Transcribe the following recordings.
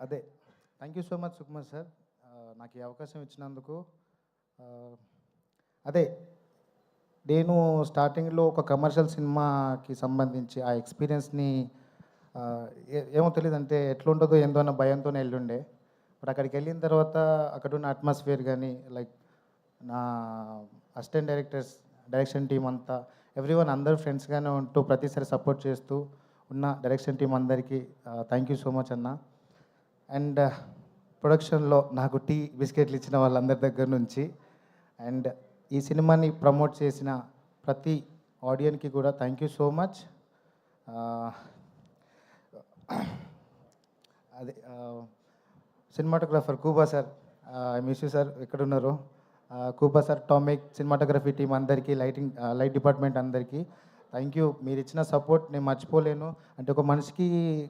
అదే thank you so much Sukumar sir, నాకు ఈ అవకాశం ఇచ్చినందుకు. అదే నేను స్టార్టింగ్లో ఒక కమర్షియల్ సినిమాకి సంబంధించి ఆ ఎక్స్పీరియన్స్ని ఏమో తెలియదు, అంటే ఎట్లుంటుందో ఏందో అన్న భయంతోనే వెళ్ళుండే. బట్ అక్కడికి వెళ్ళిన తర్వాత అక్కడ ఉన్న అట్మాస్ఫియర్ కానీ, లైక్ నా అసిస్టెంట్ డైరెక్టర్స్, డైరెక్షన్ టీం అంతా, ఎవ్రీవన్ అందరూ ఫ్రెండ్స్గానే ఉంటూ ప్రతిసారి సపోర్ట్ చేస్తూ ఉన్న డైరెక్షన్ టీం అందరికీ థ్యాంక్ యూ సో మచ్ అన్న. అండ్ ప్రొడక్షన్లో నాకు టీ బిస్కెట్లు ఇచ్చిన వాళ్ళందరి దగ్గర నుంచి, అండ్ ఈ సినిమాని ప్రమోట్ చేసిన ప్రతి ఆడియన్కి కూడా థ్యాంక్ యూ సో మచ్. అదే cinematographer కూబా sir, I miss you sir, ఎక్కడున్నారు? కూబా సార్, టామిక్ సినిమాటోగ్రఫీ టీం అందరికీ, లైట్ డిపార్ట్మెంట్ అందరికీ థ్యాంక్ యూ. మీరు ఇచ్చిన సపోర్ట్ నేను మర్చిపోలేను. అంటే ఒక మనిషికి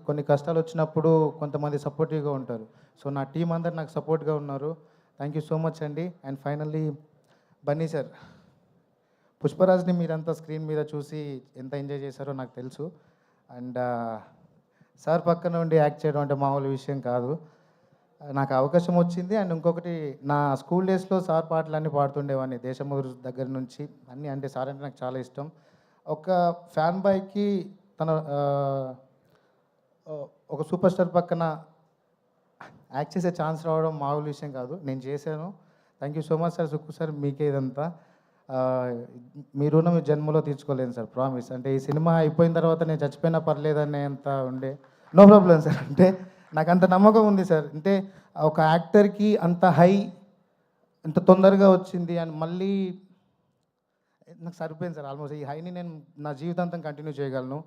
కొన్ని కష్టాలు వచ్చినప్పుడు కొంతమంది సపోర్టివ్గా ఉంటారు. సో నా టీం అందరు నాకు సపోర్ట్గా ఉన్నారు. థ్యాంక్ యూ సో మచ్ అండి. అండ్ ఫైనల్లీ బన్నీ సార్, పుష్పరాజ్ని మీరంతా స్క్రీన్ మీద చూసి ఎంత ఎంజాయ్ చేశారో నాకు తెలుసు. అండ్ సార్ పక్కన ఉండి యాక్ట్ చేయడం అంటే మామూలు విషయం కాదు. నాకు అవకాశం వచ్చింది. అండ్ ఇంకొకటి, నా స్కూల్ డేస్లో సార్ పాటలన్నీ పాడుతుండేవాడిని, దేశమురు దగ్గర నుంచి అన్నీ. అంటే సార్ అంటే నాకు చాలా ఇష్టం. ఒక ఫ్యాన్ బాయ్కి తన ఒక సూపర్ స్టార్ పక్కన యాక్ట్ చేసే ఛాన్స్ రావడం మామూలు విషయం కాదు. నేను చేశాను. Thank you so much sir. Sukku sir, మీకే ఇదంతా. మీ రుణం మీ జన్మలో తీర్చుకోలేను సార్, ప్రామిస్. అంటే ఈ సినిమా అయిపోయిన తర్వాత నేను చచ్చిపోయినా పర్లేదనేంత ఉండే. నో ప్రాబ్లం సార్, అంటే నాకు అంత నమ్మకం ఉంది సార్. అంటే ఒక యాక్టర్కి అంత హై ఇంత తొందరగా వచ్చింది అని మళ్ళీ నాకు సరిపోయింది సార్. ఆల్మోస్ట్ ఈ హైని నేను నా జీవితాంతం కంటిన్యూ చేయగలను.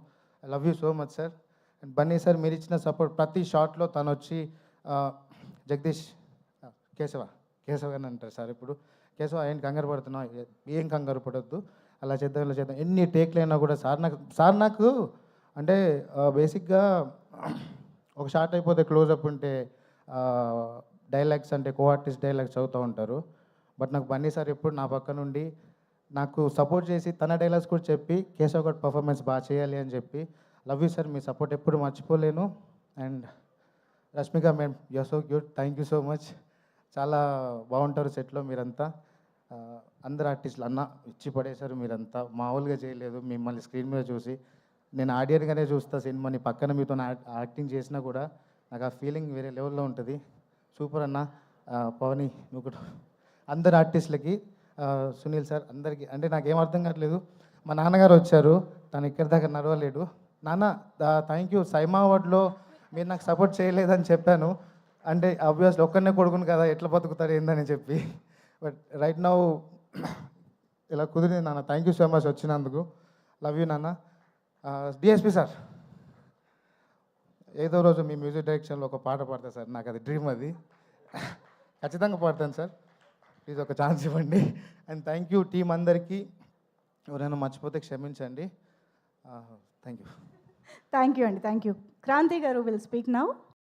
I love you so much sir. And Bunny sir, మీరు ఇచ్చిన సపోర్ట్ ప్రతి షాట్లో తను వచ్చి జగదీష్, కేశవ అని అంటారు సార్. ఇప్పుడు కేశవ ఏం కంగారు పడుతున్నావు, ఏం కంగారు పడొద్దు, అలా చేద్దాం ఇలా చేద్దాం, ఎన్ని టేక్లు అయినా కూడా సార్ నాకు అంటే బేసిక్గా ఒక షార్ట్ అయిపోతే క్లోజప్ ఉంటే డైలాగ్స్ అంటే కో ఆర్టిస్ట్ డైలాగ్స్ చదువుతూ ఉంటారు. బట్ నాకు బన్నీ సార్ ఎప్పుడు నా పక్క నుండి నాకు సపోర్ట్ చేసి తన డైలాగ్స్ కూడా చెప్పి కేశవ్ గడ్ పర్ఫార్మెన్స్ బాగా చేయాలి అని చెప్పి. లవ్ యూ సార్, మీ సపోర్ట్ ఎప్పుడు మర్చిపోలేను. And Rashmika madam, you're so cute, thank you so much. చాలా బాగుంటారు సెట్లో మీరంతా. అందరు ఆర్టిస్టులు అన్న ఇచ్చి పడేశారు మీరంతా, మామూలుగా చేయలేదు. మిమ్మల్ని స్క్రీన్ మీద చూసి నేను ఆడియన్గానే చూస్తా సినిమాని, పక్కన మీతో యాక్టింగ్ చేసినా కూడా నాకు ఆ ఫీలింగ్ వేరే లెవెల్లో ఉంటుంది. సూపర్ అన్న. పవని, నువ్వు కూడా అందరు ఆర్టిస్టులకి, సునీల్ సార్ అందరికీ. అంటే నాకేం అర్థం కావట్లేదు, మా నాన్నగారు వచ్చారు, తను ఇక్కడి దాకా నడవలేడు. నాన్న థ్యాంక్ యూ. సైమా అవార్డ్లో మీరు నాకు సపోర్ట్ చేయలేదని చెప్పాను. అంటే ఆబ్వియస్లీ ఒక్కనే కొడుకును కదా, ఎట్లా బతుకుతారు ఏందని చెప్పి. బట్ రైట్ నౌ ఇలా కుదిరింది నాన్న. థ్యాంక్ యూ సో మచ్ వచ్చినందుకు. లవ్ యూ నాన్న. డిఎస్పి సార్, ఏదో రోజు మీ మ్యూజిక్ డైరెక్షన్లో ఒక పాట పాడతాను సార్, నాకు అది డ్రీమ్, అది ఖచ్చితంగా పాడతాను సార్. ప్లీజ్ ఒక ఛాన్స్ ఇవ్వండి. అండ్ థ్యాంక్ యూ టీం అందరికీ. ఎవరైనా మర్చిపోతే క్షమించండి. Thank you. థ్యాంక్ యూ అండి, థ్యాంక్ యూ. క్రాంతి గారు విల్ స్పీక్ నౌ.